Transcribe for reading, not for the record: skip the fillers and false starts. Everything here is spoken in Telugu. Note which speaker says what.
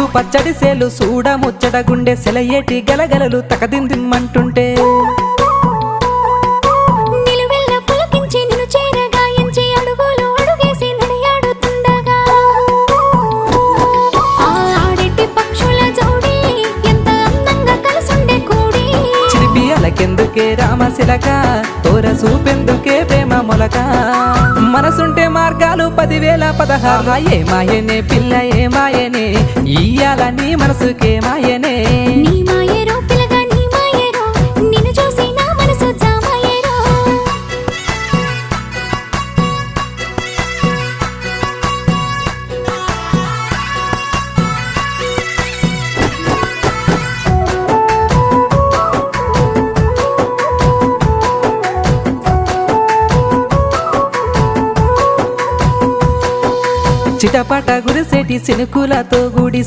Speaker 1: ముద్దు పచ్చడి సేలు సూడ ముచ్చట గుండె సెలయేటి గలగలలు తకదిందిమ్మంటుంటే
Speaker 2: నిలువెల్ల పులకించి నిన్ను చేరగాయించి అడుగులు అడుగేసి నడియాడుతుండగా ఆడెట్టి పక్షుల జోడి ఎంత అందంగా కలుసుండే కూడి
Speaker 1: చిలిపి అలకెందుకే రామశిలక తోర సూపెందుకే ప్రేమ మొలక మనసుంటే మార్గాలు 10,016 ఏ మాయనే పిల్ల ఏ మాయనే ఇయ్యాల నీ మనసుకే మాయనే
Speaker 2: నీ మాయేరో పిల్లగా నీ మాయేరో నిన్ను చూసి నా మనసు జామాయేరో
Speaker 1: చిటపట గురిసేటి సినుకులతో గుడి